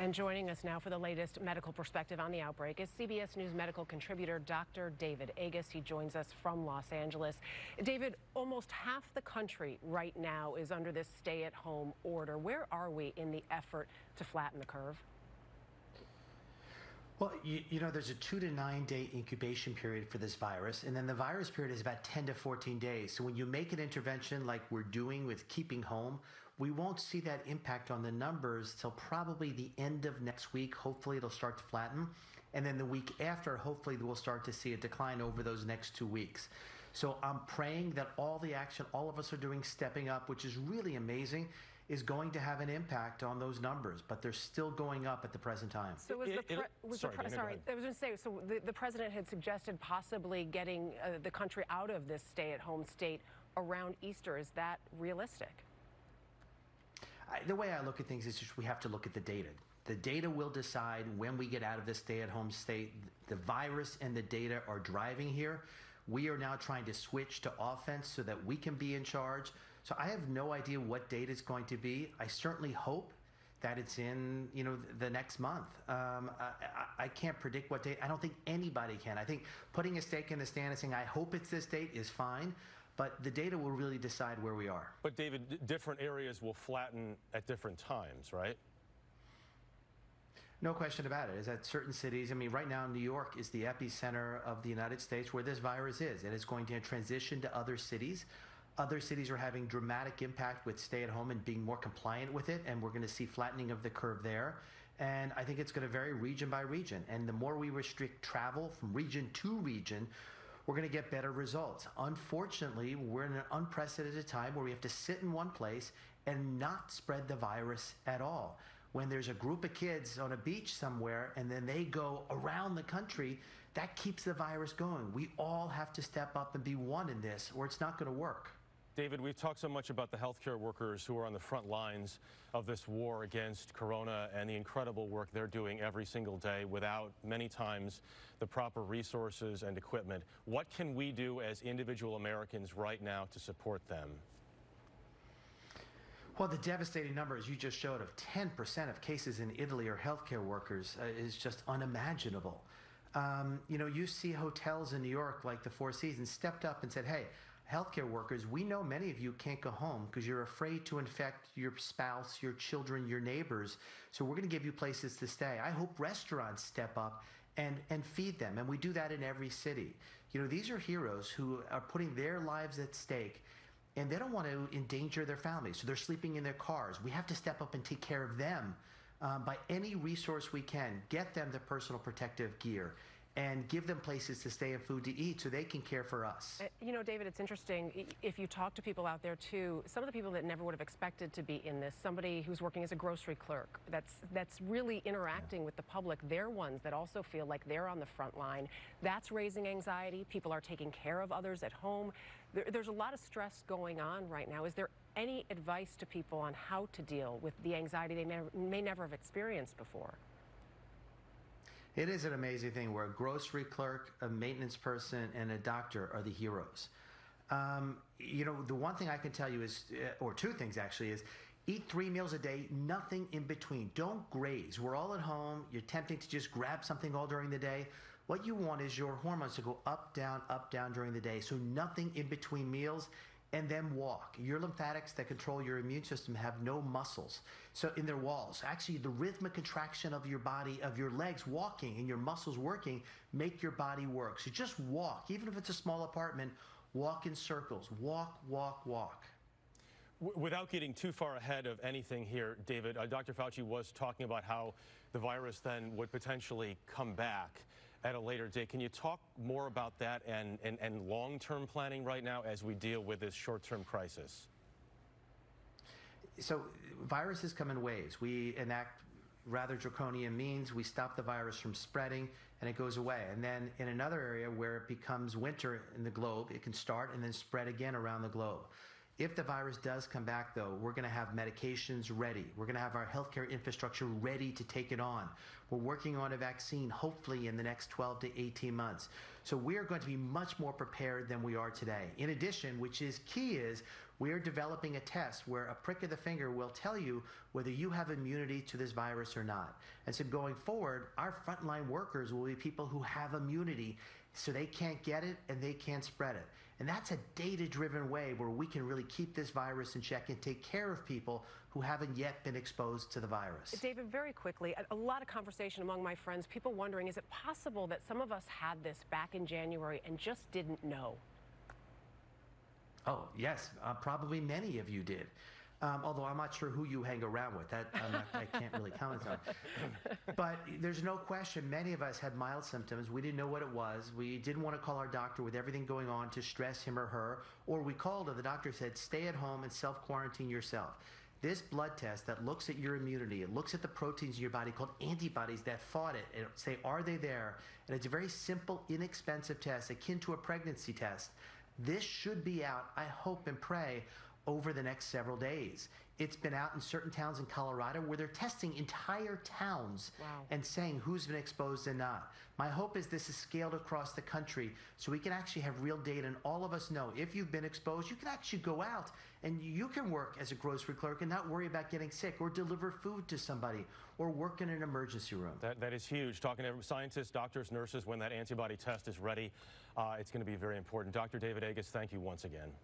And joining us now for the latest medical perspective on the outbreak is CBS News medical contributor Dr. David Agus. He joins us from Los Angeles. David, almost half the country right now is under this stay-at-home order. Where are we in the effort to flatten the curve? Well, you know, there's a 2 to 9 day incubation period for this virus, and then the virus period is about 10 to 14 days. So when you make an intervention like we're doing with keeping home, we won't see that impact on the numbers till probably the end of next week. Hopefully it'll start to flatten. And then the week after, hopefully we'll start to see a decline over those next 2 weeks. So I'm praying that all the action all of us are doing, stepping up, which is really amazing, is going to have an impact on those numbers, but they're still going up at the present time. So I was going to say, so the president had suggested possibly getting the country out of this stay-at-home state around Easter. Is that realistic? The way I look at things is just we have to look at the data. The data will decide when we get out of this stay-at-home state. The virus and the data are driving here. We are now trying to switch to offense so that we can be in charge. So I have no idea what date it's going to be. I certainly hope that it's in, you know, the next month. I can't predict what date. I don't think anybody can. I think putting a stake in the stand and saying, I hope it's this date is fine. But the data will really decide where we are. But David, different areas will flatten at different times, right? No question about it. Is that certain cities, I mean, right now New York is the epicenter of the United States where this virus is, and it's going to transition to other cities. Other cities are having dramatic impact with stay-at-home and being more compliant with it, and we're going to see flattening of the curve there. And I think it's going to vary region by region. And the more we restrict travel from region to region, we're going to get better results. Unfortunately, we're in an unprecedented time where we have to sit in one place and not spread the virus at all. When there's a group of kids on a beach somewhere and then they go around the country, that keeps the virus going. We all have to step up and be one in this, or it's not going to work. David, we've talked so much about the healthcare workers who are on the front lines of this war against corona and the incredible work they're doing every single day without, many times, the proper resources and equipment. What can we do as individual Americans right now to support them? Well, the devastating numbers you just showed of 10% of cases in Italy are healthcare workers is just unimaginable. You know, you see hotels in New York like the Four Seasons stepped up and said, hey, healthcare workers, we know many of you can't go home because you're afraid to infect your spouse, your children, your neighbors. So we're going to give you places to stay. I hope restaurants step up and feed them. And we do that in every city. You know, these are heroes who are putting their lives at stake, and they don't want to endanger their families. So they're sleeping in their cars. We have to step up and take care of them by any resource we can. Get them the personal protective gear and give them places to stay and food to eat so they can care for us. You know, David, it's interesting. If you talk to people out there, too, some of the people that never would have expected to be in this, somebody who's working as a grocery clerk, that's really interacting with the public, they're ones that also feel like they're on the front line. That's raising anxiety. People are taking care of others at home. There's a lot of stress going on right now. Is there any advice to people on how to deal with the anxiety they may never have experienced before? It is an amazing thing where a grocery clerk, a maintenance person, and a doctor are the heroes. You know, the one thing I can tell you is, or two things actually, is eat 3 meals a day, nothing in between. Don't graze. We're all at home. You're tempting to just grab something all during the day. What you want is your hormones to go up, down during the day. So nothing in between meals. And then walk. Your lymphatics that control your immune system have no muscles. So in their walls, actually the rhythmic contraction of your body, of your legs walking and your muscles working, make your body work. So just walk, even if it's a small apartment, walk in circles, walk, walk, walk. Without getting too far ahead of anything here, David, Dr. Fauci was talking about how the virus then would potentially come back at a later date. Can you talk more about that and long-term planning right now as we deal with this short-term crisis? So viruses come in waves. We enact rather draconian means. We stop the virus from spreading and it goes away. And then in another area where it becomes winter in the globe, it can start and then spread again around the globe. If the virus does come back, though, we're going to have medications ready. We're going to have our healthcare infrastructure ready to take it on. We're working on a vaccine, hopefully in the next 12 to 18 months. So we are going to be much more prepared than we are today. In addition, which is key, is we are developing a test where a prick of the finger will tell you whether you have immunity to this virus or not. And so going forward, our frontline workers will be people who have immunity, so they can't get it and they can't spread it. And that's a data-driven way where we can really keep this virus in check and take care of people who haven't yet been exposed to the virus. David, very quickly, a lot of conversation among my friends, people wondering, is it possible that some of us had this back in January and just didn't know? Oh, yes, probably many of you did. Although I'm not sure who you hang around with. That I can't really comment on. But there's no question, many of us had mild symptoms. We didn't know what it was. We didn't want to call our doctor with everything going on to stress him or her. Or we called and the doctor said, stay at home and self-quarantine yourself. This blood test that looks at your immunity, it looks at the proteins in your body called antibodies that fought it, and say, are they there? And it's a very simple, inexpensive test, akin to a pregnancy test. This should be out, I hope and pray, over the next several days. It's been out in certain towns in Colorado where they're testing entire towns and saying who's been exposed and not. My hope is this is scaled across the country so we can actually have real data and all of us know if you've been exposed, you can actually go out and you can work as a grocery clerk and not worry about getting sick or deliver food to somebody or work in an emergency room. That is huge. Talking to scientists, doctors, nurses, when that antibody test is ready, it's going to be very important. Dr. David Agus, thank you once again.